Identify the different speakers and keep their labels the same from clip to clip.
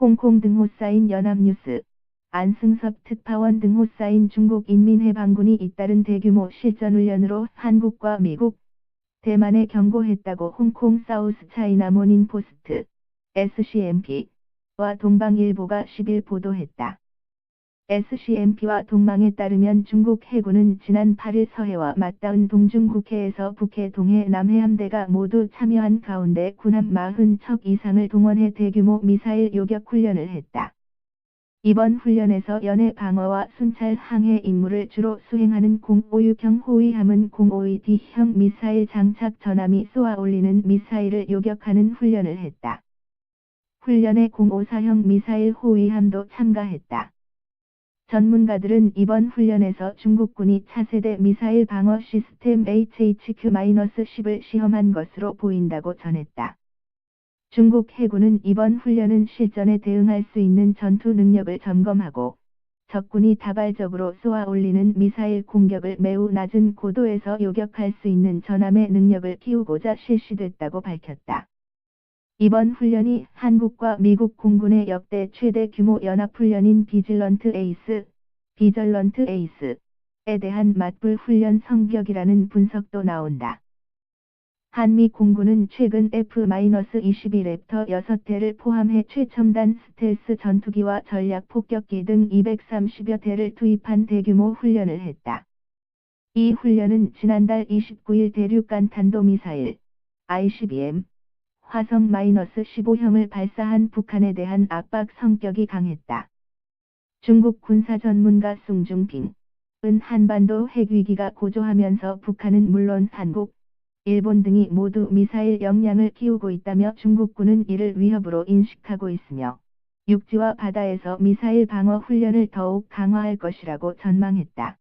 Speaker 1: 홍콩 등호 쌓인 연합뉴스. 안승섭 특파원 등호 쌓인 중국 인민해방군이 잇따른 대규모 실전훈련으로 한국과 미국, 대만에 경고했다고 홍콩 사우스 차이나 모닝 포스트, SCMP와 동방일보가 10일 보도했다. SCMP와 동망에 따르면 중국 해군은 지난 8일 서해와 맞닿은 동중국해에서 북해 동해 남해함대가 모두 참여한 가운데 군함 40척 이상을 동원해 대규모 미사일 요격 훈련을 했다. 이번 훈련에서 연해 방어와 순찰 항해 임무를 주로 수행하는 056형 호위함은 052D형 미사일 장착 전함이 쏘아 올리는 미사일을 요격하는 훈련을 했다. 훈련에 054형 미사일 호위함도 참가했다. 전문가들은 이번 훈련에서 중국군이 차세대 미사일 방어 시스템 HHQ-10을 시험한 것으로 보인다고 전했다. 중국 해군은 이번 훈련은 실전에 대응할 수 있는 전투 능력을 점검하고 적군이 다발적으로 쏘아 올리는 미사일 공격을 매우 낮은 고도에서 요격할 수 있는 전함의 능력을 키우고자 실시됐다고 밝혔다. 이번 훈련이 한국과 미국 공군의 역대 최대 규모 연합훈련인 비질런트 에이스에 대한 맞불 훈련 성격이라는 분석도 나온다. 한미 공군은 최근 F-21 랩터 6대를 포함해 최첨단 스텔스 전투기와 전략 폭격기 등 230여 대를 투입한 대규모 훈련을 했다. 이 훈련은 지난달 29일 대륙간 탄도미사일 ICBM 화성-15형을 발사한 북한에 대한 압박 성격이 강했다. 중국 군사 전문가 숭중핑은 한반도 핵위기가 고조하면서 북한은 물론 한국, 일본 등이 모두 미사일 역량을 키우고 있다며 중국군은 이를 위협으로 인식하고 있으며 육지와 바다에서 미사일 방어 훈련을 더욱 강화할 것이라고 전망했다.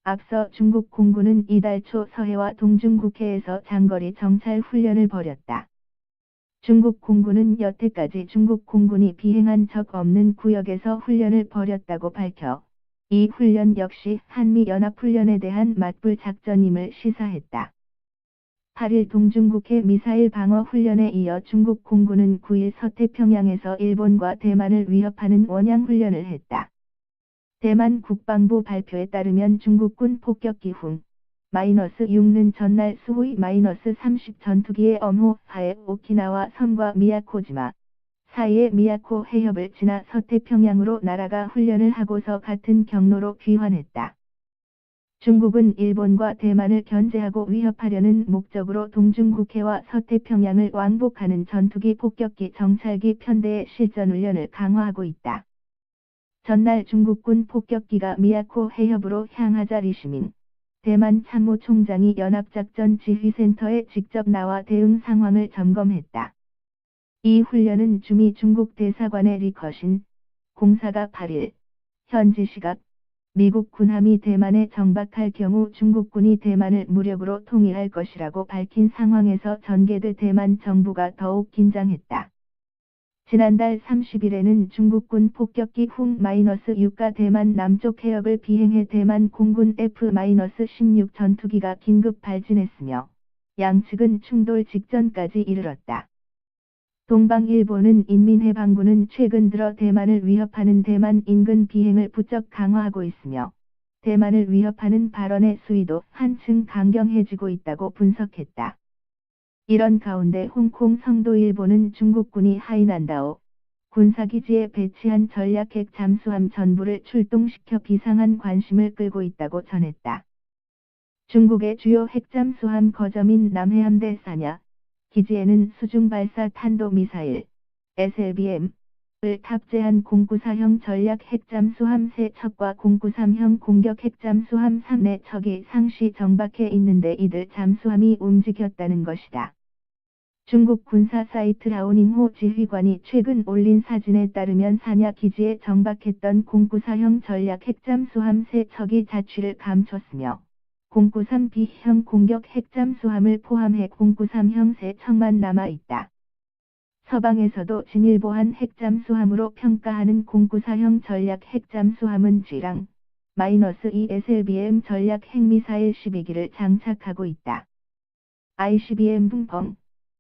Speaker 1: 앞서 중국 공군은 이달 초 서해와 동중국해에서 장거리 정찰 훈련을 벌였다. 중국 공군은 여태까지 중국 공군이 비행한 적 없는 구역에서 훈련을 벌였다고 밝혀 이 훈련 역시 한미연합훈련에 대한 맞불 작전임을 시사했다. 8일 동중국해 미사일 방어 훈련에 이어 중국 공군은 9일 서태평양에서 일본과 대만을 위협하는 원양훈련을 했다. 대만 국방부 발표에 따르면 중국군 폭격기 -6는 전날 수호이 -30 전투기의 엄호 하에 오키나와 섬과 미야코지마 사이의 미야코 해협을 지나 서태평양으로 날아가 훈련을 하고서 같은 경로로 귀환했다. 중국은 일본과 대만을 견제하고 위협하려는 목적으로 동중국해와 서태평양을 왕복하는 전투기 폭격기 정찰기 편대의 실전훈련을 강화하고 있다. 전날 중국군 폭격기가 미야코 해협으로 향하자 리시민 대만 참모총장이 연합작전지휘센터에 직접 나와 대응 상황을 점검했다. 이 훈련은 주미 중국 대사관의 리커신 공사가 8일 현지 시각 미국 군함이 대만에 정박할 경우 중국군이 대만을 무력으로 통일할 것이라고 밝힌 상황에서 전개돼 대만 정부가 더욱 긴장했다. 지난달 30일에는 중국군 폭격기 훅-6가 대만 남쪽 해역을 비행해 대만 공군 F-16 전투기가 긴급 발진했으며 양측은 충돌 직전까지 이르렀다. 동방일보는 인민해방군은 최근 들어 대만을 위협하는 대만 인근 비행을 부쩍 강화하고 있으며 대만을 위협하는 발언의 수위도 한층 강경해지고 있다고 분석했다. 이런 가운데 홍콩 성도일보는 중국군이 하이난다오 군사기지에 배치한 전략핵 잠수함 전부를 출동시켜 비상한 관심을 끌고 있다고 전했다. 중국의 주요 핵잠수함 거점인 남해함대 사냐 기지에는 수중발사 탄도미사일 SLBM을 탑재한 094형 전략 핵잠수함 3척과 093형 공격 핵잠수함 4척이 상시 정박해 있는데 이들 잠수함이 움직였다는 것이다. 중국 군사 사이트 라오닝호 지휘관이 최근 올린 사진에 따르면 사냐 기지에 정박했던 094형 전략 핵잠수함 3척이 자취를 감췄으며 093B형 공격 핵잠수함을 포함해 093형 3척만 남아있다. 서방에서도 진일보한 핵잠수함으로 평가하는 094형 전략 핵잠수함은 G랑 -2 SLBM 전략 핵미사일 12기를 장착하고 있다. ICBM 붕펑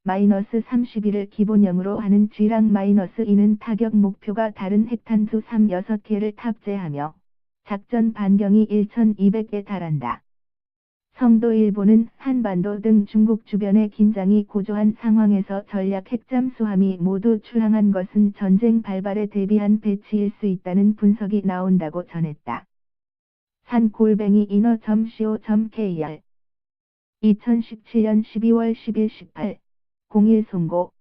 Speaker 1: -31을 기본형으로 하는 G랑-2는 타격 목표가 다른 핵탄두 36개를 탑재하며 작전 반경이 1200에 달한다. 성도 일본은 한반도 등 중국 주변의 긴장이 고조한 상황에서 전략 핵잠수함이 모두 출항한 것은 전쟁 발발에 대비한 배치일 수 있다는 분석이 나온다고 전했다. san-ino.co.kr 2017년 12월 10일 18, 01 송고